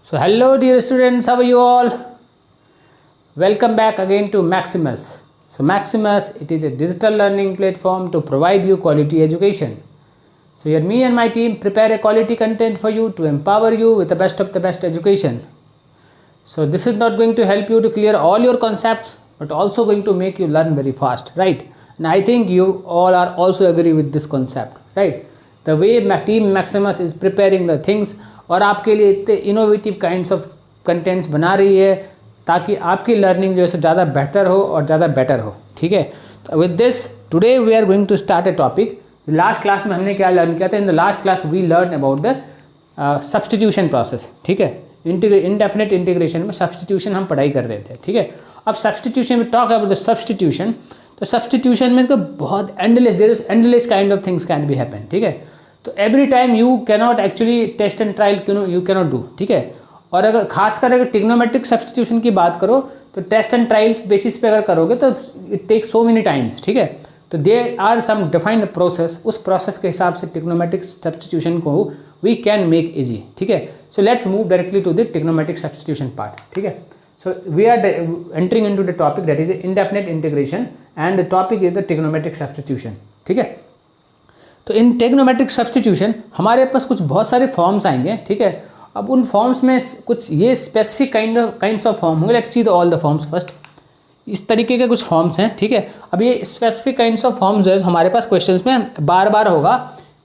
So hello dear students, how are you all? Welcome back again to Maximus. So Maximus, it is a digital learning platform to provide you quality education. So here me and my team prepare a quality content for you to empower you with the best of the best education. So this is not going to help you to clear all your concepts, but also going to make you learn very fast, right? And I think you all are also agree with this concept, right? The way team Maximus is preparing the things और आपके लिए इतने innovative kinds of contents बना रही है ताकि आपकी learning जो है ज़्यादा बेहतर हो और ज़्यादा बेटर हो, ठीक है। तो with this today we are going to start a topic. Last class में हमने क्या लर्न किया था? In the last class we learn about the substitution process, ठीक है। इनडेफिनेट इंटीग्रेशन में सब्सटीट्यूशन हम पढ़ाई कर रहे थे, ठीक है। अब सब्सटीट्यूशन में टॉक अबाउट द सब्सटीट्यूशन, तो सब्सटीट्यूशन में तो बहुत endless, there is endless kind of things can be happen, ठीक है। तो every time you cannot actually test and trial you cannot do, ठीक है। और अगर खासकर अगर ट्रिग्नोमेट्रिक सब्सटीट्यूशन की बात करो तो टेस्ट एंड ट्रायल बेसिस पे अगर करोगे तो it take so many times, ठीक है। तो there are some defined process, उस प्रोसेस के हिसाब से ट्रिग्नोमेट्रिक सब्सटीट्यूशन को वी कैन मेक इजी, ठीक है। So let's move directly to the trigonometric substitution part, ठीक है। So we are entering into the topic that is indefinite integration and the topic is the trigonometric substitution, ठीक है। तो इन trigonometric substitution हमारे पास कुछ बहुत सारे फॉर्म्स आएंगे, ठीक है। अब उन फॉर्म्स में कुछ ये स्पेसिफिक काइंड्स ऑफ फॉर्म होंगे। Let's see the all the forms first. इस तरीके के कुछ फॉर्म्स हैं, ठीक है। अब ये स्पेसिफिक काइंड्स ऑफ फॉर्म्स जो है हमारे पास क्वेश्चंस में बार बार होगा,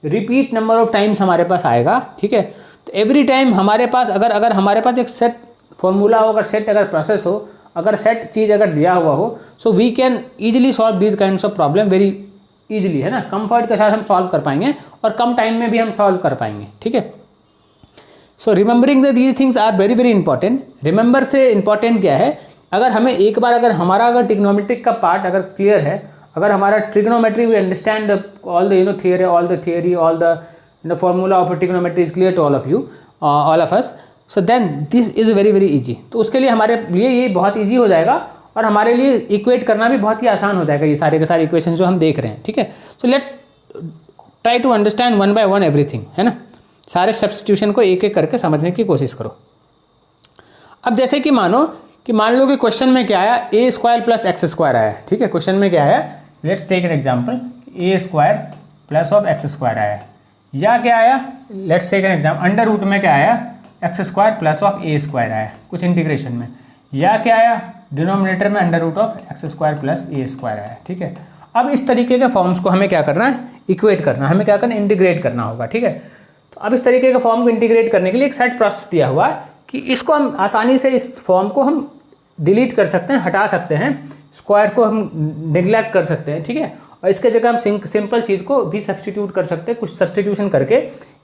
रिपीट नंबर ऑफ टाइम्स हमारे पास आएगा, ठीक है। तो एवरी टाइम हमारे पास अगर हमारे पास एक सेट फॉर्मूला हो, अगर सेट अगर प्रोसेस हो, अगर सेट चीज़ अगर दिया हुआ हो, so we can easily solve these kinds of problem very easily, है ना। कंफर्ट के साथ हम सॉल्व कर पाएंगे और कम टाइम में भी हम सॉल्व कर पाएंगे, ठीक है। So remembering the these things are very very important. Remember से इंपॉर्टेंट क्या है? अगर हमें एक बार अगर ट्रिग्नोमेट्रिक का पार्ट अगर क्लियर है, अगर हमारा trigonometry we understand all the theory all the formula of trigonometry is clear to all of us, so then this is very very easy. तो उसके लिए हमारे लिए ये बहुत ईजी हो जाएगा और हमारे लिए इक्वेट करना भी बहुत ही आसान हो जाएगा, ये सारे के सारे इक्वेशन जो हम देख रहे हैं, ठीक है। So let's try to understand one by one everything, है ना। सारे सब्स्टिट्यूशन को एक एक करके समझने की कोशिश करो। अब जैसे कि मान लो कि क्वेश्चन में क्या आया, a square plus x square आया, ठीक है। क्वेश्चन में क्या आया? Let's take an example, a square plus of x square आया, या क्या आया? Let's take an example, under root में क्या आया? X square plus of A square आया कुछ इंटीग्रेशन में, या क्या आया? डिनोमिनेटर में under root of x square plus a square आया, ठीक है। अब इस तरीके के फॉर्म्स को हमें क्या करना है? इक्वेट करना, हमें क्या करना है? इंटीग्रेट करना होगा, ठीक है। तो अब इस तरीके के फॉर्म को इंटीग्रेट करने के लिए एक सेट प्रोसेस दिया हुआ है कि इसको हम आसानी से इस फॉर्म को हम डिलीट कर सकते हैं, हटा सकते हैं, स्क्वायर को हम निगलेक्ट कर सकते हैं, ठीक है। और इसके जगह हम सिंपल चीज़ को भी सब्सटीट्यूट कर सकते हैं, कुछ सब्सटीट्यूशन करके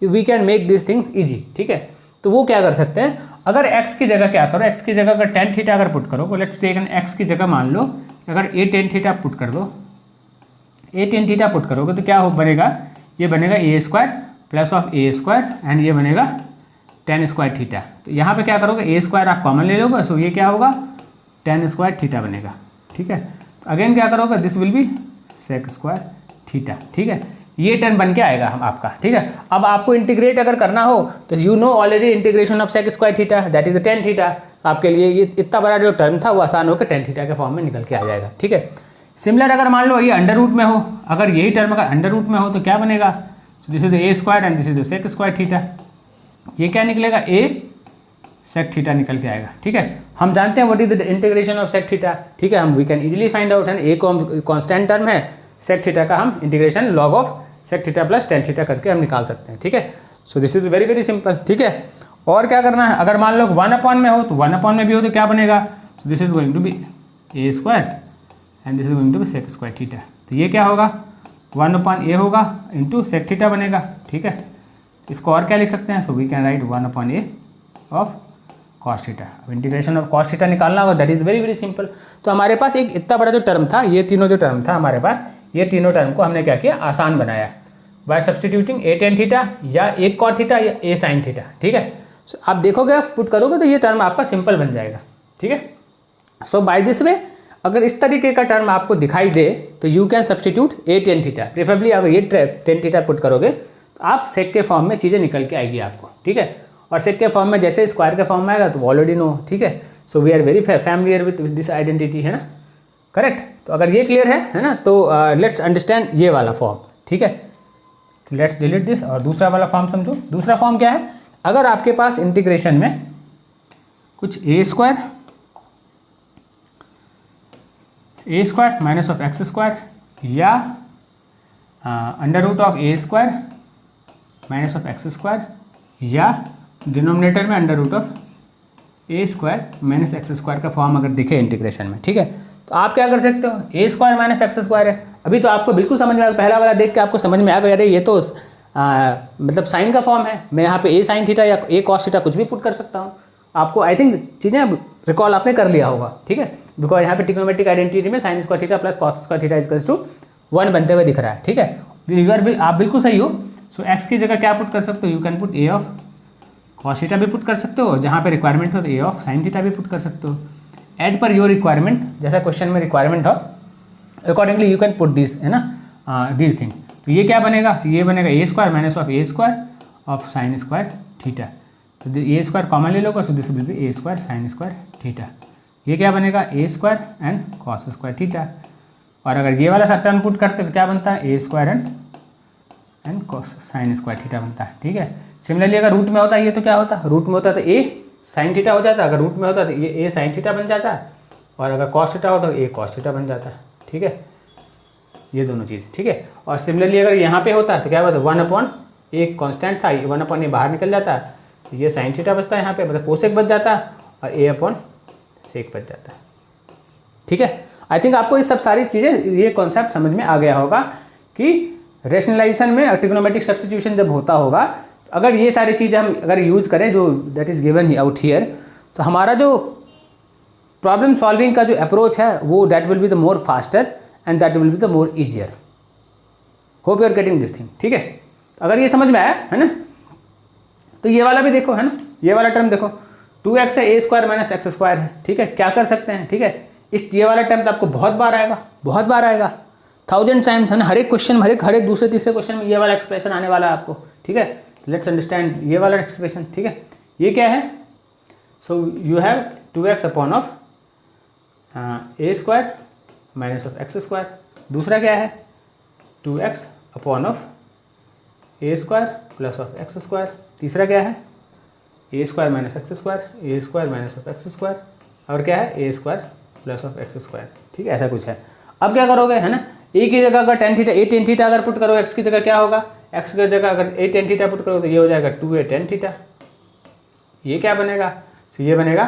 we can make this things easy, ठीक है। तो वो क्या कर सकते हैं? अगर x की जगह क्या करो, x की जगह अगर tan थीटा अगर पुट करो, लेट्स टेक एन x की जगह मान लो अगर a tan थीटा पुट कर दो, a tan थीटा पुट करोगे तो क्या बनेगा? ये बनेगा a square plus of a square and ये बनेगा tan स्क्वायर थीटा। तो यहाँ पे क्या करोगे? a स्क्वायर आप कॉमन ले लोगे, सो ये क्या होगा? tan स्क्वायर थीटा बनेगा, ठीक है। तो अगेन क्या करोगे? This will B sec square theta, ठीक है। ये टर्म बन के आएगा हम आपका, ठीक है। अब आपको इंटीग्रेट अगर करना हो तो you know already integration of sec square theta that is tan theta. आपके लिए ये इतना बड़ा जो टर्म था वो आसान होकर tan थीटा के फॉर्म में निकल के आ जाएगा, ठीक है। सिमिलर अगर मान लो ये अंडर रूट में हो, अगर यही टर्म अगर अंडर रूट में हो तो क्या बनेगा? This is a square and this is sec square theta. ये क्या निकलेगा? ए सेक थीटा निकल के आएगा, ठीक है। हम जानते हैं what is the integration of sec theta, ठीक है। हम we can easily find out, है। ए कॉन्स्टेंट टर्म है, सेक थीटा का हम integration log of sec theta plus tan theta करके हम निकाल सकते हैं, ठीक है। So this is very very simple, ठीक है। और क्या करना है? अगर मान लो 1/, में हो तो 1/, में भी हो तो क्या बनेगा? This is going to be A square and this is going to be sec square theta. तो ये क्या होगा? 1/a होगा इंटू सेक थीटा बनेगा, ठीक है। इसको और क्या लिख सकते हैं? So we can write 1/a of cos theta. अब इंटीग्रेशन ऑफ कॉस थीटा निकालना होगा, that is very very simple. तो हमारे पास एक इतना बड़ा जो टर्म था, ये तीनों जो टर्म था हमारे पास, ये तीनों टर्म को हमने क्या किया? आसान बनाया by substituting a tan theta या एक cot थीटा या a sin थीटा, ठीक है। सो आप देखोगे, आप पुट करोगे तो ये टर्म आपका सिंपल बन जाएगा, ठीक है। सो बाय दिस वे अगर इस तरीके का टर्म आपको दिखाई दे तो you can substitute a tan theta. Preferably अगर ये tan थीटा पुट करोगे तो आप सेक के फॉर्म में चीज़ें निकल के आएगी आपको, ठीक है। और सेक के फॉर्म में जैसे स्क्वायर के फॉर्म में आएगा तो ऑलरेडी नो, ठीक है। So we are very familiar with this identity, है ना, करेक्ट। तो अगर ये क्लियर है ना, तो लेट्स अंडरस्टैंड ये वाला फॉर्म, ठीक है। तो लेट्स डिलीट दिस और दूसरा वाला फॉर्म समझो। दूसरा फॉर्म क्या है, अगर आपके पास इंटीग्रेशन में कुछ A square minus of x square या under root of A square minus of x square या डिनोमिनेटर में under root of A square minus x square का फॉर्म अगर दिखे इंटीग्रेशन में, ठीक है, तो आप क्या कर सकते हो, ए स्क्वायर माइनस एक्स स्क्वायर है। अभी तो आपको बिल्कुल समझ में आएगा, पहला वाला देख के आपको समझ में आएगा अरे ये तो मतलब साइन का फॉर्म है, मैं यहाँ पे ए साइन थीटा या ए कॉस थीटा कुछ भी पुट कर सकता हूँ। आपको आई थिंक चीज़ें रिकॉल आपने कर लिया होगा, ठीक है, बिकॉज यहाँ पे ट्रिग्नोमेट्रिक आइडेंटिटी में sine square theta plus cos square theta equals to 1 बनते हुए दिख रहा है, ठीक है। आप बिल्कुल सही हो। सो एक्स की जगह क्या पुट कर सकते हो, you can put A of cos theta भी पुट कर सकते हो, जहाँ पे रिक्वायरमेंट हो तो ए ऑफ साइन थीटा भी पुट कर सकते हो, एज पर योर रिक्वायरमेंट, जैसा क्वेश्चन में रिक्वायरमेंट हो accordingly you can put this, है ना, दिस थिंग। तो ये क्या बनेगा, ये बनेगा ए square minus of A square of sine square theta. तो ए स्क्वायर कॉमन ले लोगे, so this will be A square sine square theta. ये क्या बनेगा, ए square and cos square theta. और अगर ये वाला टर्म पुट करते तो क्या बनता है, ए square and cos sine square theta बनता है, ठीक है। सिमिलरली अगर रूट में होता है ये तो क्या होता है, रूट में होता है तो ए साइन थीटा हो जाता है, अगर रूट में होता है तो ये ए साइन थीटा बन जाता है, और अगर कॉस थीटा होता है तो ए कॉस थीटा बन जाता है, ठीक है, ये दोनों चीज़, ठीक है। और सिमिलरली अगर यहाँ पे होता है तो क्या होता है, 1/, एक कांस्टेंट था, 1/, ये बाहर निकल जाता है, तो ये साइन थीटा बचता है यहाँ पे, मतलब कोसेक बच जाता है, और a/sec बच जाता है, ठीक है। आई थिंक आपको ये सब सारी चीज़ें, ये कॉन्सेप्ट समझ में आ गया होगा कि रेशनलाइजेशन में ट्रिग्नोमेट्रिक सब्स्टिट्यूशन जब होता होगा, अगर ये सारी चीज़ें हम अगर यूज़ करें जो that is given out here, तो हमारा जो प्रॉब्लम सॉल्विंग का जो अप्रोच है वो that will be the more faster and that will be the more easier. Hope you are getting this thing, ठीक है। अगर ये समझ में आया है ना, तो ये वाला भी देखो, है ना, ये वाला टर्म देखो, 2x है, ए स्क्वायर माइनस एक्स स्क्वायर है, ठीक है। क्या कर सकते हैं, ठीक है, ये वाला टर्म तो आपको बहुत बार आएगा, 1000 टाइम्स, है ना, हर एक क्वेश्चन में, हर एक दूसरे तीसरे क्वेश्चन में ये वाला एक्सप्रेशन आने वाला है आपको, ठीक है। लेट्स अंडरस्टैंड ये वाला एक्सप्रेशन, ठीक है। ये क्या है, so you have 2x upon of A square minus of x square. दूसरा क्या है, 2x upon of A square plus of x square. तीसरा क्या है, ए square minus x square, A square minus of x square, और क्या है, ए square plus of x square, ठीक है, ऐसा कुछ है। अब क्या करोगे, है ना, ए की जगह अगर टेन थीटा, ए टेन थीटा अगर पुट करो, एक्स की जगह क्या होगा, एक्स की जगह अगर ए टेन थीटा पुट करो तो ये हो जाएगा 2a टेन थीटा। ये क्या बनेगा, तो ये बनेगा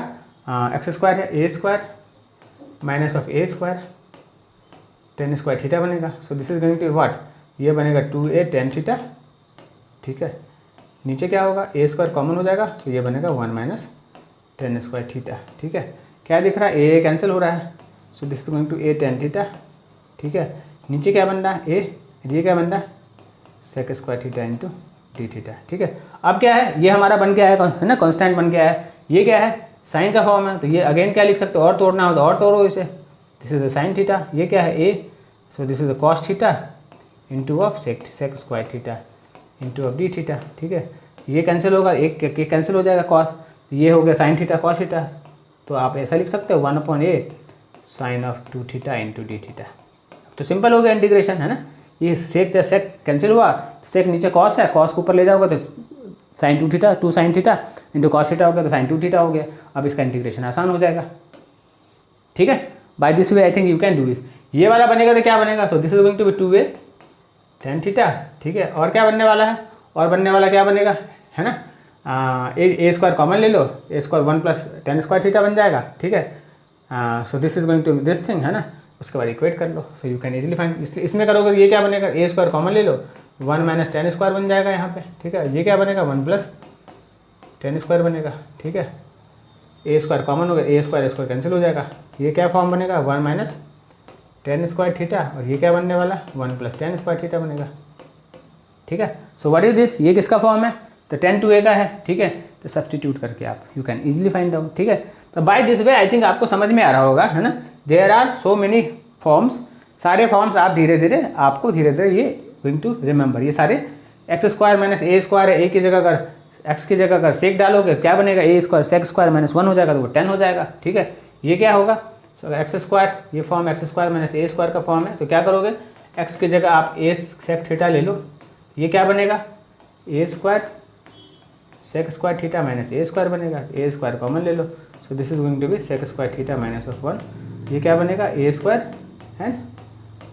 एक्स स्क्वायर है, ए square minus of A square tan square theta बनेगा। So this is going to what, ये बनेगा 2a टेन थीटा, ठीक है। नीचे क्या होगा, ए स्क्वायर कॉमन हो जाएगा, तो ये बनेगा 1 माइनस टेन स्क्वायर थीटा, ठीक है। क्या दिख रहा है, ए कैंसिल हो रहा है, so this is going to a tan theta, ठीक है। नीचे क्या बन रहा है, ए, ये क्या बन रहा है, sec square theta into d theta, ठीक है। अब क्या है, ये हमारा बन गया है ना, कॉन्स्टेंट बन गया है। ये क्या है, साइन का फॉर्म है, तो ये अगेन क्या लिख सकते हो, और तोड़ना हो तो और तोड़ो इसे, this is the sine theta. ये क्या है, a, so this is the cos theta into of sec square theta into of d theta, ठीक है। ये कैंसिल होगा, एक कैंसिल हो जाएगा कॉस, ये हो गया साइन थीटा कॉस थीटा, तो आप ऐसा लिख सकते हो 1/a sine of 2 theta into d theta. तो सिंपल हो गया इंटीग्रेशन, है ना। ये सेक कैंसिल हुआ, सेक नीचे कॉस है, कॉस को ऊपर ले जाओगे तो sine 2 theta, 2 sine theta into cos theta हो गया, तो साइन 2 थीटा हो गया। अब इसका इंटीग्रेशन आसान हो जाएगा, ठीक है। By this way I think you can do this. ये वाला बनेगा तो क्या बनेगा, so this is going to be 2a tan theta, ठीक है। और क्या बनने वाला है, और बनने वाला क्या बनेगा, है ना, ए स्क्वायर कॉमन ले लो, a square 1 plus tan square theta बन जाएगा, ठीक है। So this is going to this thing, है ना, उसके बाद इक्वेट कर लो, so you can easily find. इसमें करोगे तो ये क्या बनेगा, ए स्क्वायर कॉमन ले लो, 1 माइनस टेन स्क्वायर बन जाएगा यहाँ पे, ठीक है। ये क्या बनेगा, 1 प्लस टेन स्क्वायर बनेगा, ठीक है। ए स्क्वायर कॉमन हो गया, ए स्क्वायर कैंसिल हो जाएगा, ये क्या फॉर्म बनेगा, 1 माइनस टेन स्क्वायर थीटा, और ये क्या बनने वाला, 1 प्लस टेन स्क्वायर थीटा बनेगा, ठीक है। सो व्हाट इज दिस, ये किसका फॉर्म है, तो 10 to a का है, ठीक है। तो सब्सटीट्यूट करके आप you can easily find out, ठीक है। तो by this way I think आपको समझ में आ रहा होगा, है ना। There are so many forms, सारे फॉर्म्स आप धीरे धीरे ये गोइंग टू रिमेंबर। ये सारे x square minus a square है, ए की जगह अगर एक्स की जगह अगर सेक डालोगे क्या बनेगा, ए स्क्वायर सेक स्क्वायर माइनस 1 हो जाएगा तो वो 10 हो जाएगा। ठीक है, ये क्या होगा, तो एक्स स्क्वायर, ये form x square minus a square का फॉर्म है, तो क्या करोगे, एक्स की जगह आप ए सेक थीटा ले लो, ये क्या बनेगा, ए square sec square theta minus a square बनेगा, ए स्क्वायर कॉमन ले लो, so this is going to be sec square theta minus of 1, ये क्या बनेगा, ए square and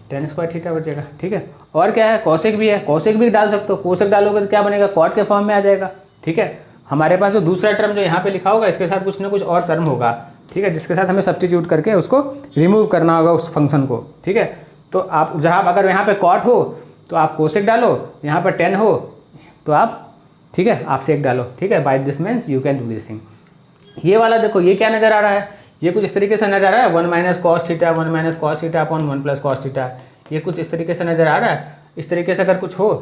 tan square theta बचेगा। ठीक है, और क्या है, कॉसेक भी है, कॉसेक भी डाल सकते हो, कोसेक डालोगे तो क्या बनेगा, कॉट के फॉर्म में आ जाएगा। ठीक है, हमारे पास जो दूसरा टर्म जो यहाँ पे लिखा होगा इसके साथ कुछ ना कुछ और टर्म होगा। ठीक है, जिसके साथ हमें सब्स्टिट्यूट करके उसको रिमूव करना होगा उस फंक्शन को। ठीक है, तो आप जहाँ अगर यहाँ पे कॉट हो तो आप कोसेक डालो, यहाँ पर 10 हो तो आप, ठीक है, आप सेक डालो। ठीक है, by this means you can do this thing. ये वाला देखो, ये क्या नज़र आ रहा है, ये कुछ इस तरीके से नज़र आ रहा है, 1 minus cos theta 1 minus cos theta upon 1 plus cos theta, ये कुछ इस तरीके से नज़र आ रहा है। इस तरीके से अगर कुछ हो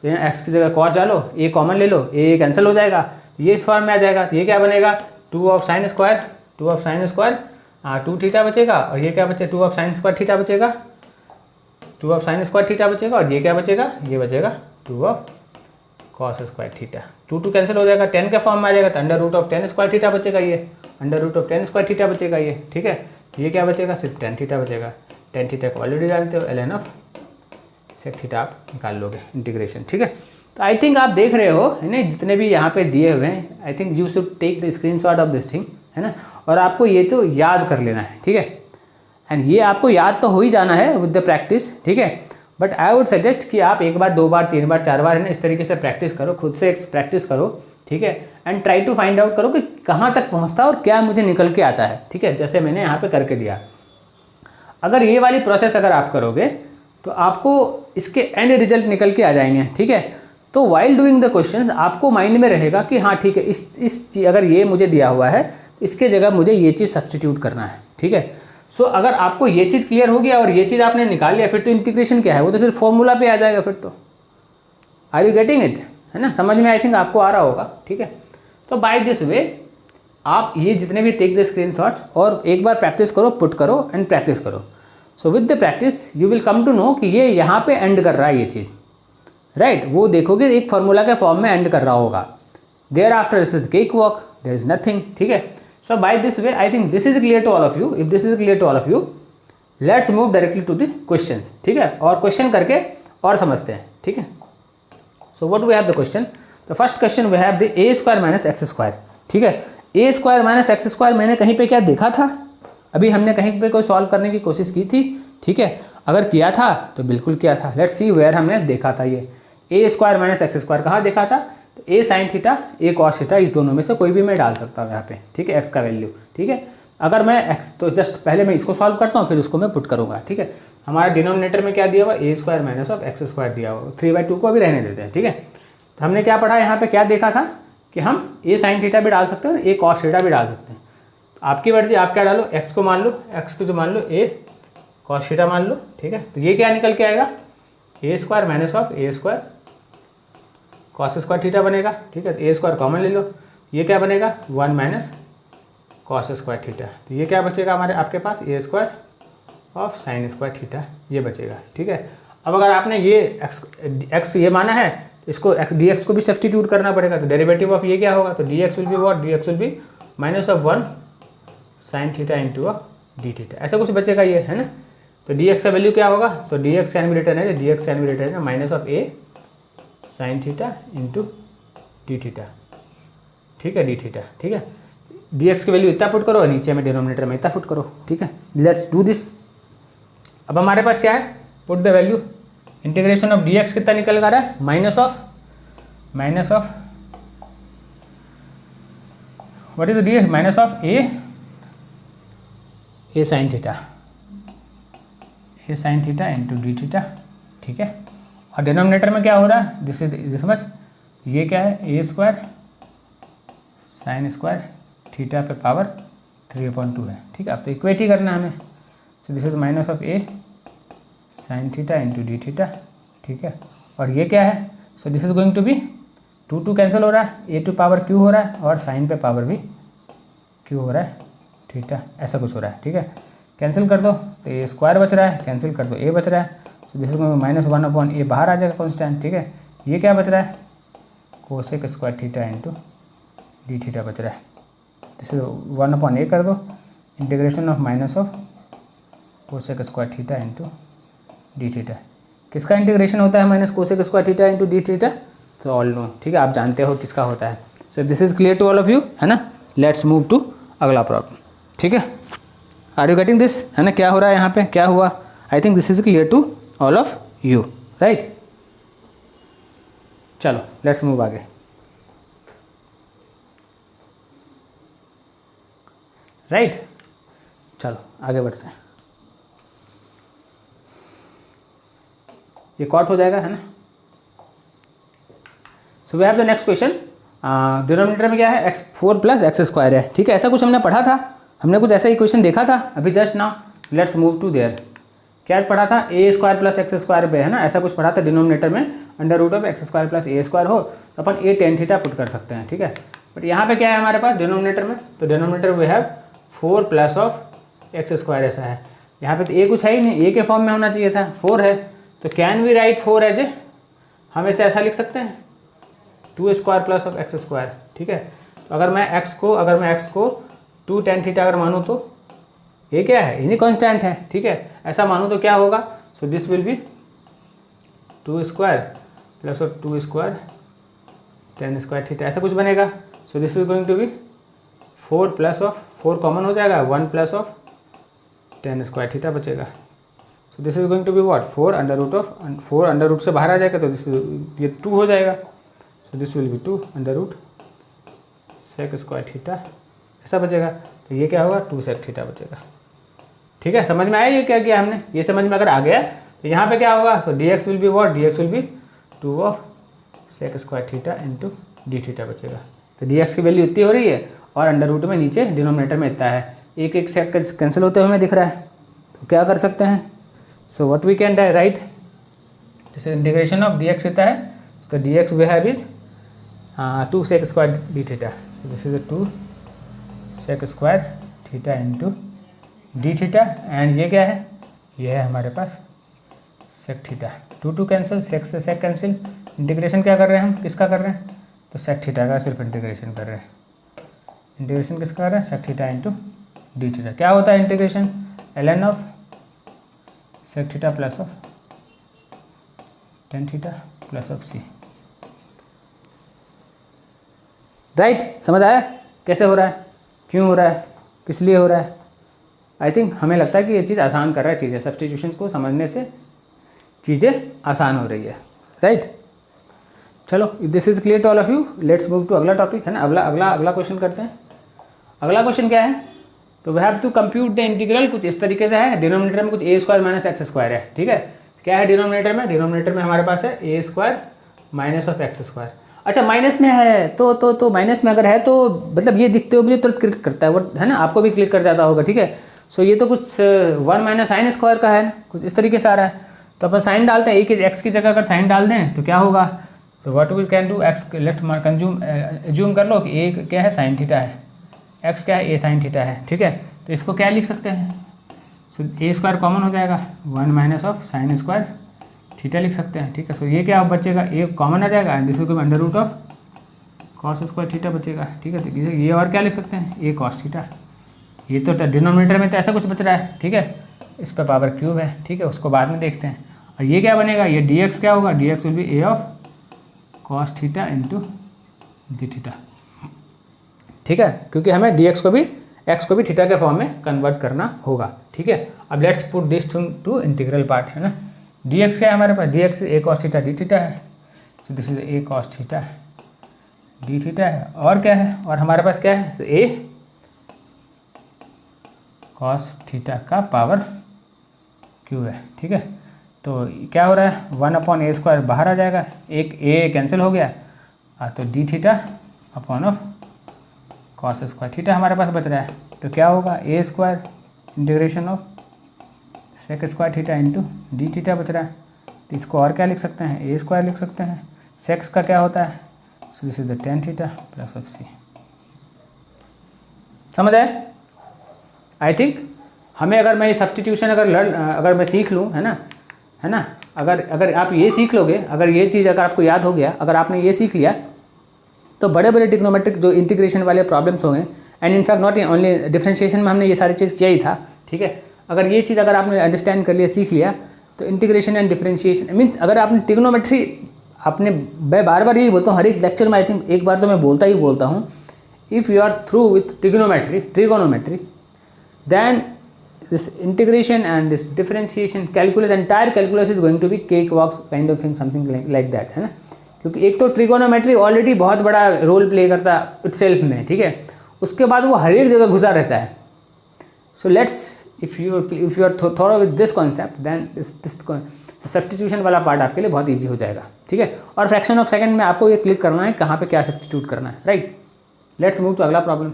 तो यहाँ एक्स की जगह कॉस डालो, ए कॉमन ले लो, ए कैंसिल हो जाएगा, ये इस फॉर्म में आ जाएगा। तो ये क्या बनेगा, 2 ऑफ साइन स्क्वायर 2 थीटा बचेगा, और ये क्या बचे, 2 ऑफ साइन स्क्वायर थीटा बचेगा, 2 ऑफ साइन स्क्वायर थीटा बचेगा, और ये क्या बचेगा, ये बचेगा 2 of cos square theta, 2 cancel हो जाएगा, 10 के फॉर्म में आ जाएगा, तो under root of 10 square theta बचेगा, ये under root of 10 square theta बचेगा ये। ठीक है, ये क्या बचेगा, सिर्फ 10 थीटा बचेगा, 10 थीटा को ऑलरेडी जानते हो, ln ऑफ सेक थीटा आप निकाल लोगे इंटीग्रेशन। ठीक है, तो आई थिंक आप देख रहे हो है ना, जितने भी यहाँ पे दिए हुए हैं, I think you should take the screenshot of this thing, है ना, और आपको ये तो याद कर लेना है। ठीक है, एंड ये आपको याद तो हो ही जाना है विद द प्रैक्टिस। ठीक है, बट आई वुड सजेस्ट कि आप 1 बार 2 बार 3 बार 4 बार है ना, इस तरीके से प्रैक्टिस करो, खुद से प्रैक्टिस करो। ठीक है, and try to find out करो कि कहाँ तक पहुँचता है और क्या मुझे निकल के आता है। ठीक है, जैसे मैंने यहाँ पे करके दिया, अगर ये वाली प्रोसेस अगर आप करोगे तो आपको इसके एंड रिजल्ट निकल के आ जाएंगे। ठीक है, तो वाइल डूइंग द क्वेश्चंस आपको माइंड में रहेगा कि हाँ ठीक है, इस अगर ये मुझे दिया हुआ है इसके जगह मुझे ये चीज़ सब्स्टिट्यूट करना है। ठीक है, सो अगर आपको ये चीज़ क्लियर हो गया और ये चीज़ आपने निकाल लिया, फिर तो इंटीग्रेशन क्या है, वो तो सिर्फ फॉर्मूला पे आ जाएगा फिर तो। आर यू गेटिंग इट, है ना, समझ में आई थिंक आपको आ रहा होगा। ठीक है, तो बाय दिस वे आप ये जितने भी टेक द स्क्रीनशॉट्स और एक बार प्रैक्टिस करो, पुट करो एंड प्रैक्टिस करो। So with the practice you will come to know कि ये यहाँ पे एंड कर रहा है ये चीज़, राइट, वो देखोगे एक फार्मूला के फॉर्म में एंड कर रहा होगा। There after this is cake walk, there is nothing. ठीक है, so by this way I think this is clear to all of you. If this is clear to all of you, let's move directly to the questions. ठीक है, और question करके और समझते हैं। ठीक है, so what we have the question, the first question we have the a square minus x square. ठीक है, ए स्क्वायर माइनस एक्स स्क्वायर मैंने कहीं पे क्या देखा था, अभी हमने कहीं पे कोई सॉल्व करने की कोशिश की थी। ठीक है, अगर किया था तो बिल्कुल किया था, लेट्स सी वेयर हमने देखा था ये ए स्क्वायर माइनस एक्स स्क्वायर कहाँ देखा था, तो ए साइन थीटा ए कॉस थीटा, इस दोनों में से कोई भी मैं डाल सकता हूँ यहाँ पे। ठीक है, एक्स का वैल्यू। ठीक है, अगर मैं एक्स, तो जस्ट पहले मैं इसको सॉल्व करता हूँ फिर उसको मैं पुट करूँगा। ठीक है, हमारा डिनोमिनेटर में क्या दिया हुआ, a square minus of x square दिया हुआ, 3/2 को अभी रहने देते हैं। ठीक है, तो हमने क्या पढ़ा यहाँ पे, क्या देखा था कि हम ए साइन थीटा भी डाल सकते हैं, ए कॉस थीटा भी डाल सकते हैं। आपकी मर्जी, आप क्या डालो, एक्स को मान लो, एक्स को जो मान लो ए कॉस थीटा मान लो। ठीक है, तो ये क्या निकल के आएगा, a square minus of A square cos square theta बनेगा। ठीक है, तो ए स्क्वायर कॉमन ले लो, ये क्या बनेगा 1 माइनस कॉस स्क्वायर थीटा, तो ये क्या बचेगा हमारे आपके पास, a square of sine square theta, ये बचेगा। ठीक है, अब अगर आपने ये एक्स ये माना है तो इसको डी एक्स को भी सब्स्टिट्यूट करना पड़ेगा, तो डेरिवेटिव ऑफ ये क्या होगा, तो d x will be what, D x will B minus of 1 sign theta into of d theta, ऐसा कुछ बचेगा ये, है ना। तो डी एक्स का वैल्यू क्या होगा, तो d x can be written है, d x can be written है minus of a sine theta into d theta. ठीक है, डी थीटा। ठीक है, डी एक्स की वैल्यू इतना पुट करो और नीचे में डिनोमिनेटर में इतना पुट करो। ठीक है, लेट्स डू दिस। अब हमारे पास क्या है, put the value, integration of D x कितना निकल कर रहा है, minus of what is the D x, minus of a sine theta into d theta. ठीक है, और डिनोमिनेटर में क्या हो रहा है, दिस मच, ये क्या है, ए स्क्वायर साइन स्क्वायर थीटा पे पावर 3/2 है। ठीक है, अब तो इक्वेट ही करना है हमें, so this is minus of a sine theta into d theta. ठीक है, और ये क्या है, so this is going to be 2 cancel हो रहा है, ए टू पावर क्यू हो रहा है और साइन पे पावर भी क्यू हो रहा है थीटा, ऐसा कुछ हो रहा है। ठीक है, कैंसिल कर दो तो ए स्क्वायर बच रहा है, कैंसिल कर दो ए बच रहा है, so this is minus 1/a बाहर आ जाएगा कॉन्स्टेंट। ठीक है, ये क्या बच रहा है, cosec square theta into d theta बच रहा है। जैसे 1/a कर दो, integration of minus of cosec square theta into d theta. किसका इंटीग्रेशन होता है minus cosec square theta into d theta? तो ऑल नो, ठीक है, आप जानते हो किसका होता है। So this is clear to all of you, है ना। लेट्स मूव टू अगला प्रॉब्लम, ठीक है। आर यू गेटिंग दिस, है ना, क्या हो रहा है यहाँ पे, क्या हुआ? I think this is clear to all of you, right. चलो लेट्स मूव आगे। राइट, चलो आगे बढ़ते हैं। ये कॉट हो जाएगा, है ना। So we have the next question. Denominator में क्या है? x4 + x² है, ठीक है। ऐसा कुछ हमने पढ़ा था, हमने कुछ ऐसा ही क्वेश्चन देखा था अभी just now. Let's move to there. क्या पढ़ा था? a² + x² पे, है ना, ऐसा कुछ पढ़ा था डिनोमिनेटर में। √x² + a² हो तो अपन a tan थीटा पुट कर सकते हैं, ठीक है। बट यहाँ पे क्या है हमारे पास डिनोमिनेटर में? तो डिनोमिनेटर वी हैव 4 + x² ऐसा है। यहाँ पे तो a कुछ है ही नहीं, a के फॉर्म में होना चाहिए था, 4 है। तो can we write 4 as a, हम इसे ऐसा लिख सकते हैं 2² + x², ठीक है। तो अगर मैं x को 2 tan थीटा अगर मानूँ तो ये क्या है? इन्हीं कांस्टेंट है, ठीक है। ऐसा मानूँ तो क्या होगा? So this will be 2² + 2² tan² theta, ऐसा कुछ बनेगा। So this is going to be 4 + 4 common हो जाएगा, 1 + tan² थीटा बचेगा। So this is going to be what? 4 under root से बाहर आ जाएगा तो दिस ये 2 हो जाएगा। सो this will be 2 √ sec² theta, ऐसा बचेगा। तो ये क्या होगा? 2 sec थीटा बचेगा, ठीक है। समझ में आया ये क्या किया हमने? ये समझ में अगर आ गया तो यहाँ पे क्या होगा? तो dx will be what? dx will be 2 sec² theta into d theta बचेगा। तो dx की वैल्यू इतनी हो रही है और अंडर रूट में नीचे डिनोमिनेटर में इतना है, एक एक सेक कैंसिल होते हुए हमें दिख रहा है। तो क्या कर सकते हैं? So what we can write, जैसे इंटीग्रेशन ऑफ dx होता है तो dx we have is 2 sec² d theta. This is 2 sec² theta into d theta. And ये क्या है? ये है हमारे पास sec थीटा। 2 कैंसिल, sec से sec कैंसिल। इंटीग्रेशन क्या कर रहे हैं हम? किसका कर रहे हैं? तो sec थीटा का सिर्फ इंटीग्रेशन कर रहे हैं। इंटीग्रेशन किसका कर रहे हैं? sec theta into d theta. क्या होता है integration? ln of sec theta plus of tan theta plus of c, right. समझ आया कैसे हो रहा है, क्यों हो रहा है, किस लिए हो रहा है? आई थिंक हमें लगता है कि ये चीज़ आसान कर रहा है चीज़ें, सब्स्टिट्यूशन को समझने से चीज़ें आसान हो रही है, राइट। चलो this is clear to all of you. Let's move to अगला टॉपिक, है ना। अगला क्वेश्चन करते हैं। अगला क्वेश्चन क्या है? तो we have to compute the integral. कुछ इस तरीके से है, डिनोमिनेटर में कुछ a² - x² है, ठीक है। क्या है डिनोमिनेटर में? डिनोमिनेटर में हमारे पास है a² - x²। अच्छा माइनस में है तो माइनस में अगर है तो मतलब ये दिखते हुए मुझे तुरंत क्लिक करता है वो, है ना, आपको भी क्लिक कर जाता होगा, ठीक है। सो ये तो कुछ 1 - sin² का है ना, कुछ इस तरीके से आ रहा है। तो अपन साइन डालते हैं, x की जगह अगर साइन डाल दें तो क्या होगा? तो what we can do, x left mark assume कर लो कि a क्या है? साइन थीटा है, x क्या है? a sin थीटा है, ठीक है। तो इसको क्या लिख सकते हैं? सो a² कॉमन हो जाएगा, 1 - sin² थीटा लिख सकते हैं, ठीक है। सो ये क्या बचेगा? a कॉमन आ जाएगा, दिस को √ cos² थीटा बचेगा, ठीक है। तो ये और क्या लिख सकते हैं? a cos theta. ये तो डिनोमिनेटर में तो ऐसा कुछ बच रहा है, ठीक है। इस पर पावर क्यूब है, ठीक है, उसको बाद में देखते हैं। और ये क्या बनेगा? ये dx क्या होगा? dx will B a of cos theta into d theta, ठीक है, क्योंकि हमें dx को भी x को भी थीटा के फॉर्म में कन्वर्ट करना होगा, ठीक है। अब let's put this to integral part, है ना। dx क्या है हमारे पास? dx a cos theta d theta है। So this is a cos theta d theta है। और क्या है? और हमारे पास क्या है? तो a cos थीटा का पावर क्यू है, ठीक है। तो क्या हो रहा है? 1/a² बाहर आ जाएगा, एक a कैंसिल हो गया, तो D theta upon of cos² theta हमारे पास बच रहा है। तो क्या होगा? a² integration of sec² theta into d theta बच रहा है। तो इसको और क्या लिख सकते हैं? a² लिख सकते हैं। सेक्स का क्या होता है? So this is the tan theta plus of c। समझ आए? आई थिंक हमें अगर मैं ये सब्स्टिट्यूशन अगर मैं सीख लूँ, है ना, अगर आप ये सीख लोगे, अगर ये चीज़ अगर आपको याद हो गया, अगर आपने ये सीख लिया तो बड़े बड़े ट्रिग्नोमेट्रिक जो इंटीग्रेशन वाले प्रॉब्लम्स होंगे, and in fact not only differentiation में हमने ये सारी चीज़ किया ही था, ठीक है। अगर ये चीज़ अगर आपने अंडरस्टैंड कर लिया, सीख लिया, तो इंटीग्रेशन एंड डिफरेंशिएशन मीन्स अगर आपने ट्रिग्नोमेट्री, आपने, मैं बार बार यही बोलता हूँ हर एक लेक्चर में, आई थिंक एक बार तो मैं बोलता हूँ, if you are through with trigonometry, then this integration and this differentiation calculus, entire calculus is going to be cakewalks kind of thing, something like that, है ना। क्योंकि एक तो ट्रिगोनोमेट्री ऑलरेडी बहुत बड़ा रोल प्ले करता इटसेल्फ में, ठीक है, उसके बाद वो हर एक जगह घुसा रहता है। So let's if you are थोड़ा with this concept, then this substitution वाला पार्ट आपके लिए बहुत ईजी हो जाएगा, ठीक है। और फ्रैक्शन ऑफ सेकंड में आपको ये क्लिक करना है कहाँ पे क्या सब्सटीट्यूट करना है, राइट। लेट्स मूव टू अगला प्रॉब्लम।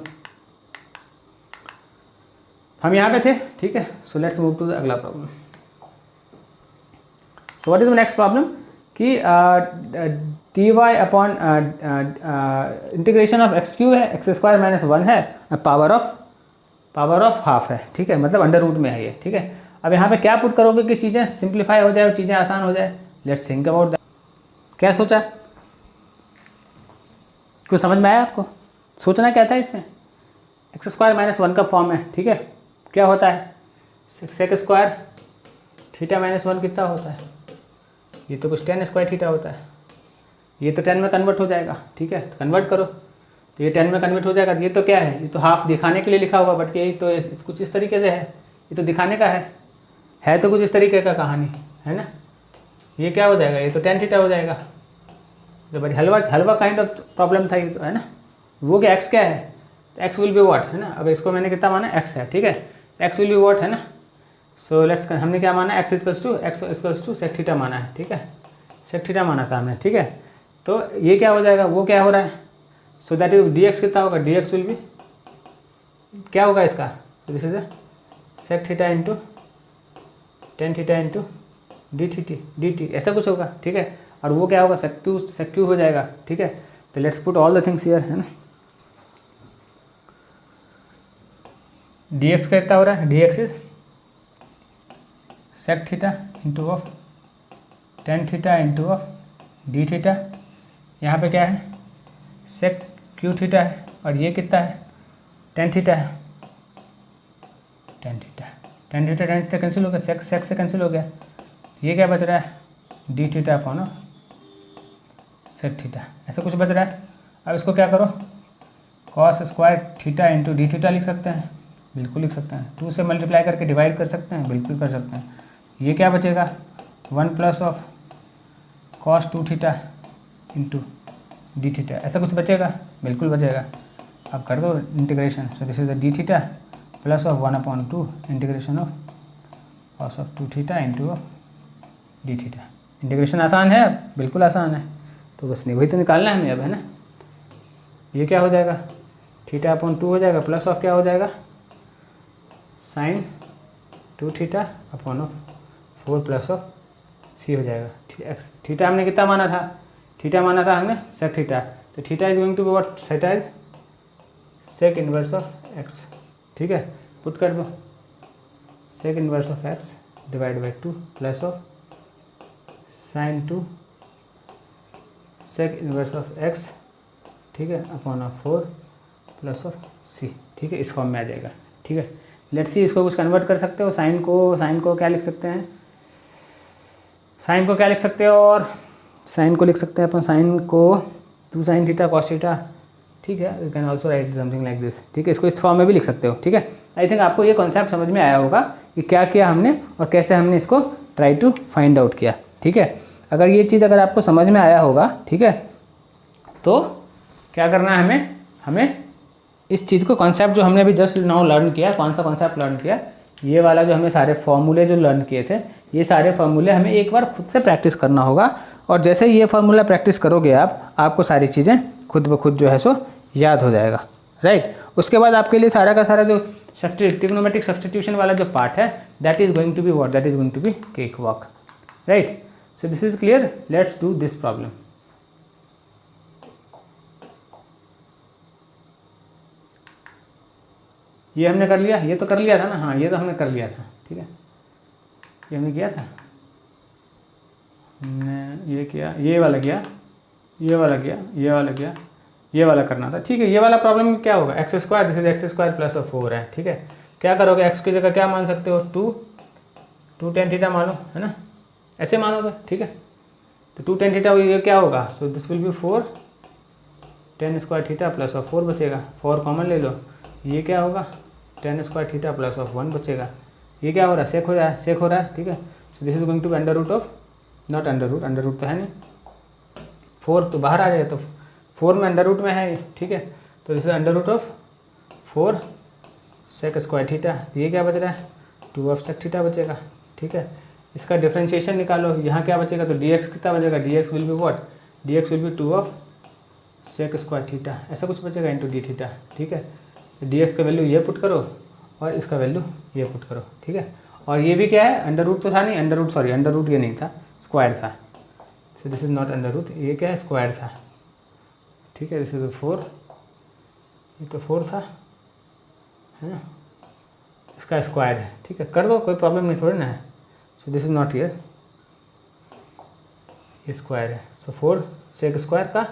हम यहाँ पे थे, ठीक है। So let's move to the अगला problem. So what is the next problem कि dy upon integration of x cube है, एक्स स्क्वायर माइनस 1 है, पावर ऑफ हाफ है, ठीक है, मतलब अंडर रूट में है ये, ठीक है। अब यहाँ पे क्या पुट करोगे कि चीज़ें सिंप्लीफाई हो जाए और चीज़ें आसान हो जाए। Let's think about that. क्या सोचा, कुछ समझ में आया आपको? सोचना क्या था इसमें, एक्स स्क्वायर माइनस 1 का फॉर्म है, ठीक है। क्या होता है, सेक स्क्वायर थीटा माइनस 1 कितना होता है, ये तो कुछ 10 स्क्वायर थीटा होता है, ये तो 10 में कन्वर्ट हो जाएगा, ठीक है। तो कन्वर्ट करो तो ये 10 में कन्वर्ट हो जाएगा। ये तो क्या है, ये तो हाफ दिखाने के लिए लिखा हुआ, बट ये तो कुछ इस तरीके से है, ये तो दिखाने का है तो कुछ इस तरीके का कहानी है ना। ये क्या हो जाएगा, ये तो 10 थीटा हो जाएगा। तो बड़ी हलवा काइंड ऑफ प्रॉब्लम था ये तो, है ना। वो क्या एक्स क्या है, एक्स विल बी वॉट, है ना। अब इसको मैंने कितना माना, एक्स है, ठीक है, एक्स विल बी वॉट, है ना। सो लेट्स, हमने क्या माना, x equals to sec theta माना है, ठीक है, सेक थीटा माना था हमने, ठीक है। तो ये क्या हो जाएगा, वो क्या हो रहा है, so that is d x कितना होगा, डी एक्स विल बी क्या होगा इसका, this is sec theta into tan theta into d t ऐसा कुछ होगा, ठीक है। और वो क्या होगा, सेक क्यू हो जाएगा, ठीक है। तो let's put all the things here, है ना। डी एक्स का कितना हो रहा है, d x is sec theta into of tan theta into of d theta. यहाँ पे क्या है, सेक क्यू थीटा है, और ये कितना है, टेन थीटा है, टेन थीटा कैंसिल हो गया, सेक से कैंसिल हो गया। ये क्या बच रहा है, d theta upon sec theta, ऐसा कुछ बच रहा है। अब इसको क्या करो, cos square theta into d theta लिख सकते हैं, बिल्कुल लिख सकते हैं। 2 से मल्टीप्लाई करके डिवाइड कर सकते हैं, बिल्कुल कर सकते हैं। ये क्या बचेगा, 1 plus of cos 2 theta into d theta, ऐसा कुछ बचेगा, बिल्कुल बचेगा। अब कर दो integration. So this is the D theta plus of 1/2 integration of cos of 2 theta into of d theta. Integration आसान है, बिल्कुल आसान है, तो बस नहीं वही तो निकालना है हमें अब, है ना। ये क्या हो जाएगा, थीटा अपॉन 2 हो जाएगा, प्लस ऑफ क्या हो जाएगा, sine 2 theta upon of 4 plus of c हो जाएगा। थीटा हमने कितना माना था, थीटा माना था हमने सेक थीटा, तो theta is going to be what, theta is sec inverse of x, ठीक है। पुट कर दो, sec inverse of x divide by 2 plus of sine 2 sec inverse of x, ठीक है, upon of 4 plus of c, ठीक है। इस form में आ जाएगा, ठीक है। लेट्स सी, इसको कुछ कन्वर्ट कर सकते हो, साइन को क्या लिख सकते हैं, साइन को क्या लिख सकते हो, और साइन को लिख सकते हैं अपन, साइन को 2 साइन थीटा कॉस थीटा, ठीक है। You can also right something like this, ठीक है। इसको इस फॉर्म में भी लिख सकते हो, ठीक है। आई थिंक आपको ये कॉन्सेप्ट समझ में आया होगा कि क्या किया हमने और कैसे हमने इसको ट्राई टू फाइंड आउट किया, ठीक है। अगर ये चीज़ अगर आपको समझ में आया होगा, ठीक है, तो क्या करना है हमें इस चीज़ को, कॉन्सेप्ट जो हमने अभी जस्ट नाउ लर्न किया, कौन सा कॉन्सेप्ट लर्न किया, ये वाला जो हमने सारे फॉर्मूले जो लर्न किए थे, ये सारे फॉर्मूले हमें एक बार खुद से प्रैक्टिस करना होगा। और जैसे ही ये फार्मूला प्रैक्टिस करोगे आपको सारी चीज़ें खुद ब खुद जो है सो याद हो जाएगा, राइट। उसके बाद आपके लिए सारा का सारा जो ट्रिग्नोमेट्रिक सब्स्टिट्यूशन वाला जो पार्ट है, that is going to be what, that is going to be cake walk, right. So this is clear, let's do this problem. ये हमने कर लिया, ये तो कर लिया था ना, हाँ ये तो हमने कर लिया था, ठीक है, ये हमने किया था, हमने ये किया, ये वाला किया, ये वाला किया, ये वाला किया, ये वाला करना था, ठीक है। ये वाला प्रॉब्लम क्या होगा, x square, this is x square plus of 4 है, ठीक है। क्या करोगे, एक्स की जगह क्या मान सकते हो, 2 tan थीटा मान लो, है ना, ऐसे मानोगे, ठीक है। तो 2 tan थीटा ये क्या होगा, so this will B 4 tan square theta plus of 4 बचेगा, 4 कॉमन ले लो, ये क्या होगा tan square theta plus of 1 बचेगा। ये क्या हो रहा है, सेक हो रहा है, ठीक है। So this is going to be under root of, not under root तो है नहीं, 4 तो बाहर आ जाएगा, तो 4 में अंडर रूट में है, ठीक है। तो this is under root of 4 sec square theta, ये क्या बच रहा है, 2 ऑफ सेक थीटा बचेगा, ठीक है। इसका डिफरेंशिएशन निकालो, यहाँ क्या बचेगा, तो डी एक्स कितना बचेगा, d x will be what, d x will be 2 of sec square theta, ऐसा कुछ बचेगा इंटू डी थीटा, ठीक है। डी एक्स का वैल्यू ये पुट करो और इसका वैल्यू ये पुट करो, ठीक है। और ये भी क्या है, अंडर रूट तो था नहीं, अंडर रूट ये नहीं था, स्क्वायर था, so this is not under root, ये क्या है, स्क्वायर था, ठीक है। दिस इज 4, ये तो 4 था, है ना, इसका स्क्वायर है, ठीक है, कर दो, कोई प्रॉब्लम नहीं थोड़ी ना है। So this is not here, ये स्क्वायर है, सो 4 सेक स्क्वायर का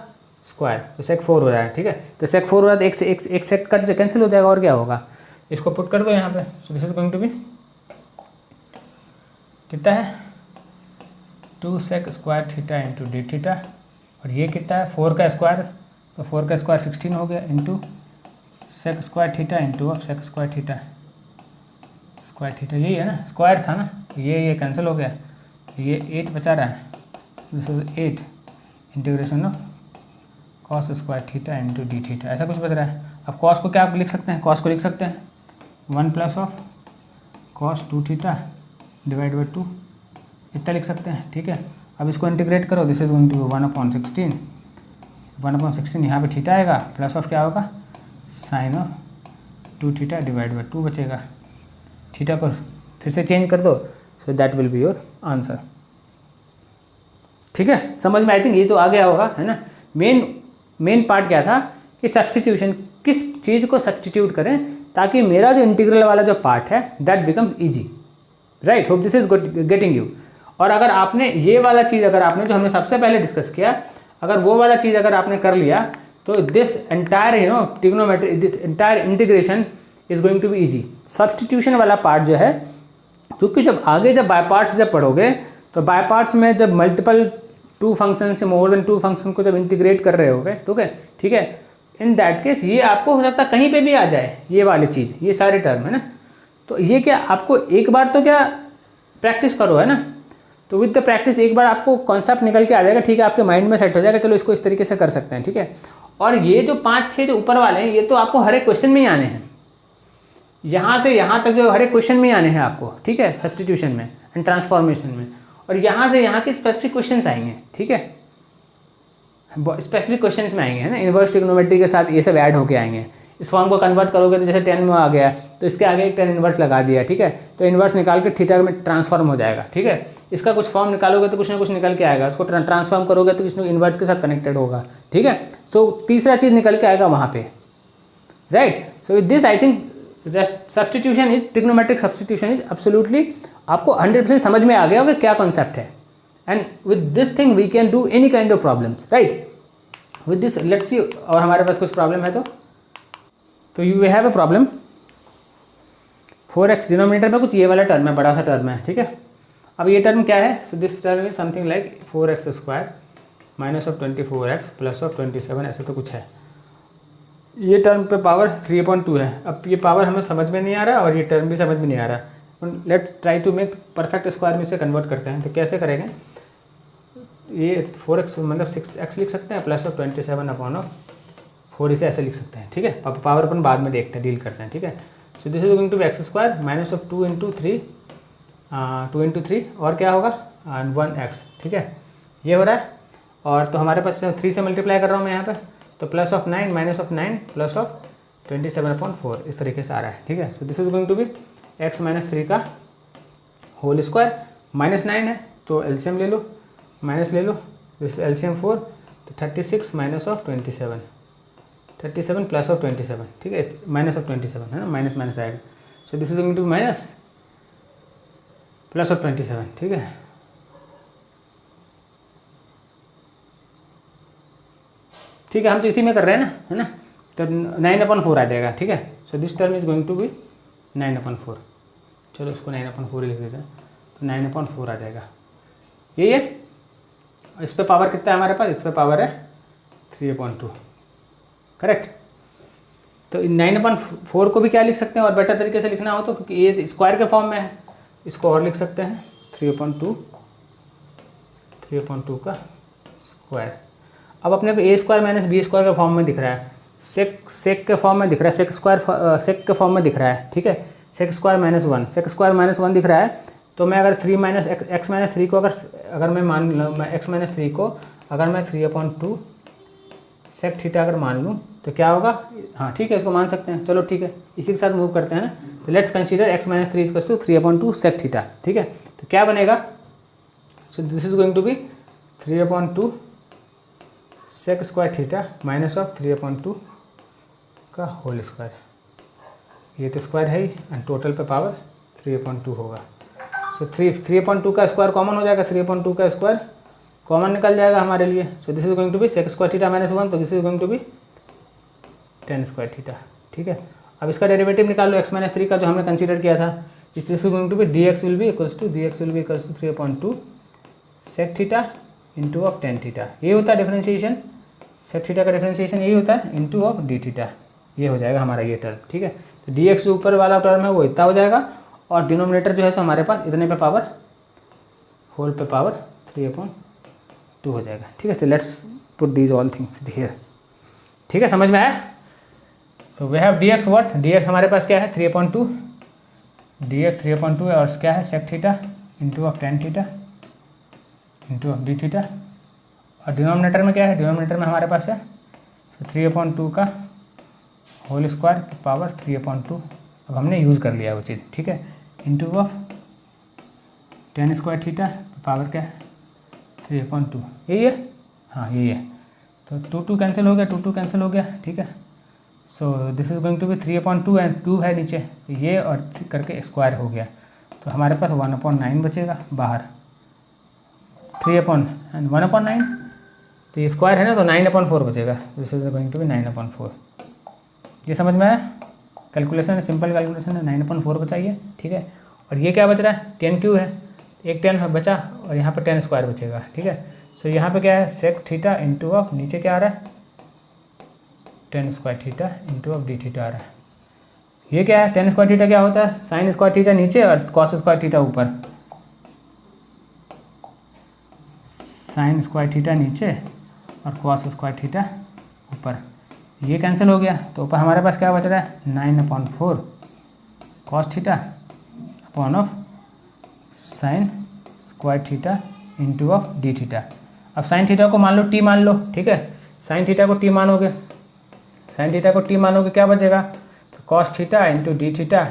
स्क्वायर, तो सेक 4 हो रहा है, ठीक है। तो सेक 4 हो रहा है तो एक सेक कट कैंसिल हो जाएगा, और क्या होगा, इसको पुट कर दो यहाँ पे। So this is going to be कितना है, 2 sec square theta into d theta, और ये कितना है 4 का स्क्वायर, तो 4 का स्क्वायर 16 हो गया, into sec square theta into sec square theta, यही है ना, स्क्वायर था ना, ये कैंसिल हो गया, ये 8 बचा रहा है, this is 8 integration of cos square theta into d theta, ऐसा कुछ बच रहा है। अब कॉस को क्या आप लिख सकते हैं, कॉस को लिख सकते हैं 1 plus of cos 2 theta divide by 2, इतना लिख सकते हैं, ठीक है। अब इसको इंटीग्रेट करो, दिस इज गोइंग टू 1/16, 1/16 यहाँ पे थीटा आएगा, प्लस ऑफ क्या होगा, sine of 2 theta divide by 2 बचेगा, थीटा को फिर से चेंज कर दो, so that will be your answer, ठीक है। समझ में आई थिंक ये तो आ गया होगा, है ना। मेन पार्ट क्या था कि सब्सटीट्यूशन, किस चीज़ को सब्सटीट्यूट करें ताकि मेरा जो इंटीग्रल वाला जो पार्ट है that become easy, right. Hope this is getting you. और अगर आपने ये वाला चीज़, अगर आपने जो हमने सबसे पहले डिस्कस किया, अगर वो वाला चीज़ अगर आपने कर लिया, तो this entire trigonometry, this entire integration is going to be easy. Substitution वाला पार्ट जो है, क्योंकि जब बाय पार्ट्स जब पढ़ोगे, तो बाय पार्ट्स में जब मल्टीपल 2 फंक्शन से मोर देन 2 फंक्शन को जब इंटीग्रेट कर रहे होगे, तो क्या, ठीक है, इन दैट केस ये आपको हो सकता है कहीं पे भी आ जाए, ये वाली चीज़, ये सारे टर्म है ना। तो ये क्या, आपको एक बार तो क्या प्रैक्टिस करो, है ना, तो विद द प्रैक्टिस एक बार आपको कॉन्सेप्ट निकल के आ जाएगा, ठीक है, आपके माइंड में सेट हो जाएगा, चलो इसको इस तरीके से कर सकते हैं, ठीक है। और ये जो 5-6 जो ऊपर वाले हैं, ये तो आपको हर एक क्वेश्चन में ही आने हैं, यहाँ से यहाँ तक जो हर एक क्वेश्चन में ही आने हैं आपको, ठीक है, सब्सटीट्यूशन में एंड ट्रांसफॉर्मेशन में, और यहाँ से यहाँ के स्पेसिफिक क्वेश्चंस आएंगे, ठीक है, स्पेसिफिक क्वेश्चंस में आएंगे, है ना। इनवर्स ट्रिग्नोमेट्री के साथ ये सब ऐड होके आएंगे। इस फॉर्म को कन्वर्ट करोगे तो जैसे 10 में आ गया, तो इसके आगे एक 10 इन्वर्स लगा दिया, ठीक है, तो इन्वर्स निकाल के थीटा में ट्रांसफॉर्म हो जाएगा, ठीक है। इसका कुछ फॉर्म निकालोगे तो कुछ ना कुछ निकल के आएगा, उसको ट्रांसफॉर्म करोगे तो कुछ इन्वर्स के साथ कनेक्टेड होगा, ठीक है। सो तीसरा चीज़ निकल के आएगा वहाँ पे, right. So with this I think substitution is, trigonometric substitution is absolutely आपको 100% समझ में आ गया होगा क्या कॉन्सेप्ट है, and with this thing we can do any kind of problems, right. With this let's see, और हमारे पास कुछ प्रॉब्लम है तो you have a problem, 4x denominator में कुछ ये वाला टर्म है, बड़ा सा टर्म है, ठीक है। अब ये टर्म क्या है, so this term is something like 4x square minus of 24x plus of 27, ऐसे तो कुछ है। ये टर्म पे पावर 3/2 है। अब ये पावर हमें समझ में नहीं आ रहा और ये टर्म भी समझ में नहीं आ रहा। Let's try to make perfect square में से कन्वर्ट करते हैं। तो कैसे करेंगे, ये 4x मतलब 6x लिख सकते हैं प्लस ऑफ 27/4, इसे ऐसे लिख सकते हैं, ठीक है। पावर अपन बाद में देखते हैं, डील करते हैं, ठीक है। So this is going to be x square minus of 2 × 3 और क्या होगा 1x, ठीक है, ये हो रहा है। और तो हमारे पास 3 से मल्टीप्लाई कर रहा हूँ मैं यहाँ पे, तो plus of 9 minus of 9 plus of 27/4 इस तरीके से आ रहा है, ठीक है। So this is going to be x - 3 का होल स्क्वायर, -9 है तो एलसीएम ले लो, माइनस ले लो, दिस एलसीएम 4, तो 36 माइनस ऑफ 27, 37 प्लस ऑफ 27, ठीक है, माइनस ऑफ 27 है ना, माइनस माइनस आएगा। So this is going to be minus plus of 27, ठीक है, ठीक है, हम तो इसी में कर रहे हैं ना, है ना, तो 9/4 आ जाएगा, ठीक है। So this term is going to be 9/4। चलो उसको 9/4 ही लिख देते हैं, तो 9/4 आ जाएगा, यही है। इस पे पावर कितना है हमारे पास, इस पे पावर है 3/2, करेक्ट। तो 9/4 को भी क्या लिख सकते हैं, और बेटर तरीके से लिखना हो तो, क्योंकि ये स्क्वायर के फॉर्म में है, इसको और लिख सकते हैं 3/2 का स्क्वायर। अब अपने को a² - b² के फॉर्म में दिख रहा है, सेक के फॉर्म में दिख रहा है, सेक के फॉर्म में दिख रहा है, ठीक है। sec² - 1 दिख रहा है, तो मैं अगर 3 को अगर मैं मान लूँ, मैं x - 3 को अगर मैं 3/2 sec थीटा अगर मान लूँ तो क्या होगा, हाँ ठीक है, इसको मान सकते हैं, चलो ठीक है, इसी के साथ मूव करते हैं ना। तो let's consider x - 3 = 3/2 sec theta, ठीक है। तो क्या बनेगा, so this is going to be 3/2 sec² theta minus of 3/2 का होल स्क्वायर, ये तो स्क्वायर है ही, एंड टोटल पे पावर 3/2 होगा। सो 3/2 का स्क्वायर कॉमन हो जाएगा, 3/2 का स्क्वायर कॉमन निकल जाएगा हमारे लिए। So this is going to be sec² theta - 1, तो this is going to be tan² theta, ठीक है। अब इसका डेरिवेटिव निकाल लो x - 3 का, जो हमने कंसीडर किया था। This is going to be dx will be equals to 3/2 sec theta into of tan theta, ये होता है डिफरेंशिएशन, sec थीटा का डिफरेंशिएशन यही होता है, इंटू ऑफ d थीटा, ये हो जाएगा हमारा ये टर्म, ठीक है। तो dx जो ऊपर वाला टर्म है वो इतना हो जाएगा, और डिनोमिनेटर जो है सो हमारे पास इतने पे पावर, होल पे पावर 3/2 हो जाएगा, ठीक है। तो let's put these all things here, ठीक है, समझ में आया। So we have dx what, dx हमारे पास क्या है 3/2, dx 3/2 है, और क्या है sec theta into of tan theta into of d theta, और डिनोमिनेटर में क्या है, डिनोमिनेटर में हमारे पास है 3/2 का होल स्क्वायर पावर 3/2, अब हमने यूज़ कर लिया वो चीज़, ठीक है, into of tan² theta power क्या है 3/2, यही है, हाँ यही है। तो 2 कैंसिल हो गया, 2 कैंसिल हो गया, ठीक है। So this is going to be 3/2 and 2 है नीचे, तो ये और करके स्क्वायर हो गया, तो हमारे पास 1/9 बचेगा बाहर, 1/9, तो ये स्क्वायर है ना, तो 9/4 बचेगा, this is going to be 9/4। ये समझ में आया, कैलकुलेशन है, सिंपल कैलकुलेशन है, 9/4 बचाइए, ठीक है। और ये क्या बच रहा है, 10³ है, एक 10 बचा, और यहाँ पर 10² बचेगा, ठीक है। सो यहाँ पे क्या है sec थीटा इंटू ऑफ, नीचे क्या आ रहा है tan² theta into of d theta आ रहा है। ये क्या है, tan² थीटा क्या होता है, sin² थीटा नीचे और cos² थीटा ऊपर, sin² थीटा नीचे और cos² थीटा ऊपर, ये कैंसिल हो गया, तो ऊपर हमारे पास क्या बच रहा है 9/4 cos theta upon of sin² theta into of d theta. अब sin थीटा को मान लो t मान लो, ठीक है, sin थीटा को t मानोगे, sin थीटा को t मानोगे क्या बचेगा, तो cos theta into d theta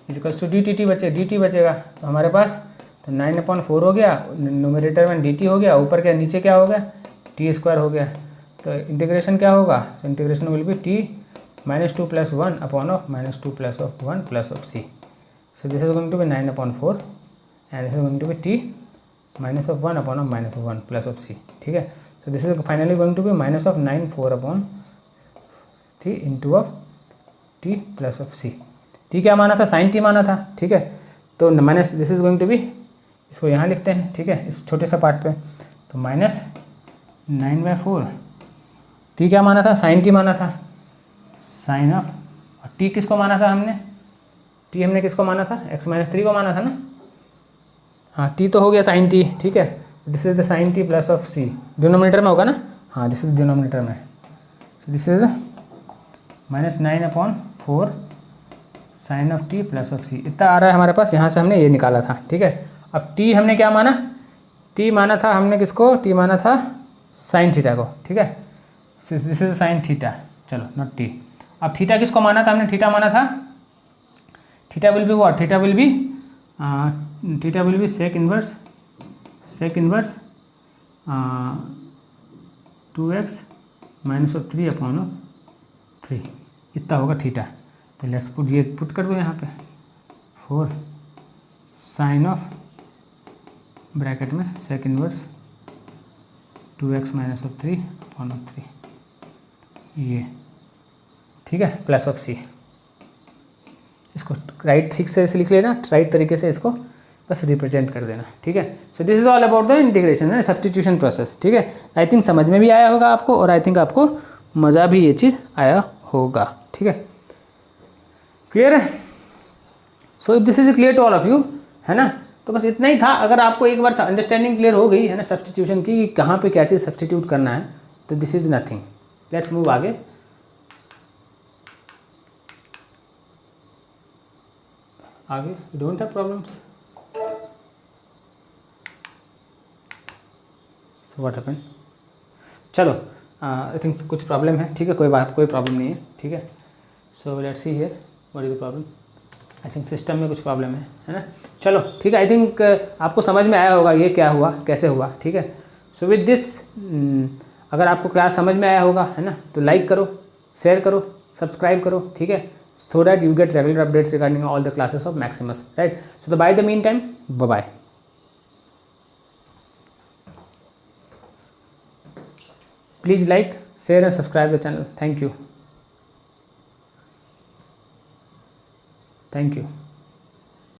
equals to dt बचेगा, तो हमारे पास तो 9/4 हो गया, न्यूमरेटर में dt हो गया, ऊपर क्या नीचे क्या हो गया t² हो गया, तो इंटीग्रेशन क्या होगा, तो integration will be t - 2 + 1 upon of -2 + 1 + of c। So this is going to be 9/4 and this is going to be t - 1 upon of -1 + of c, ठीक है। So this is finally going to be -9/4/3 into of t + of c। t क्या माना था, sin t माना था, ठीक है। तो minus, this is going to be, इसको यहाँ लिखते हैं, ठीक है, इस छोटे सा पार्ट पे, तो -9/4, t क्या माना था, sin t माना था, साइन ऑफ, और t किसको माना था हमने, t हमने किसको माना था, x - 3 को माना था ना, हाँ t तो हो गया sin t, ठीक है। This is the sin t + of c, denominator में होगा ना, हाँ दिस इज डिनोमिनेटर में, सो this is -9/4 sin of t + of c, इतना आ रहा है हमारे पास, यहाँ से हमने ये निकाला था, ठीक है। अब t हमने क्या माना, t माना था हमने किसको, t माना था sin थीटा को, ठीक है, दिस इज sin थीटा, चलो नॉट t। अब थीटा किसको माना था हमने, थीटा माना था, theta will be what, theta will be sec inverse 2x - 3/3, इतना होगा थीटा। तो लेट्स पुट, ये पुट कर दो यहाँ पे 4 साइन ऑफ ब्रैकेट में sec इनवर्स 2x - 3/3, ये, ठीक है, प्लस ऑफ सी। इसको राइट ठीक से लिख लेना, राइट तरीके से इसको बस रिप्रेजेंट कर देना, ठीक है। So this is all about the integration है, सब्सटीट्यूशन प्रोसेस, ठीक है। आई थिंक समझ में भी आया होगा आपको, और आई थिंक आपको मज़ा भी ये चीज़ आया होगा, ठीक है। क्लियर है? So if this is clear to all of you, है ना, तो बस इतना ही था। अगर आपको एक बार अंडरस्टैंडिंग क्लियर हो गई है ना सब्सटीट्यूशन की, कहाँ पे क्या चीज़ सब्सटीट्यूट करना है, तो this is nothing. Let's move आगे। आगे don't have problems. So what happened? चलो, आई थिंक कुछ प्रॉब्लम है, ठीक है, कोई प्रॉब्लम नहीं है, ठीक है। So let's see here what is the problem. I think system में कुछ प्रॉब्लम है ना। चलो ठीक है, आई थिंक आपको समझ में आया होगा ये क्या हुआ, कैसे हुआ, ठीक है। सो विद दिस, अगर आपको क्लास समझ में आया होगा, है ना, तो लाइक करो, शेयर करो, सब्सक्राइब करो, ठीक है, so that you get regular updates regarding all the classes of Maximus, right? So by the meantime, bye bye. Please like, share and subscribe the channel. Thank you.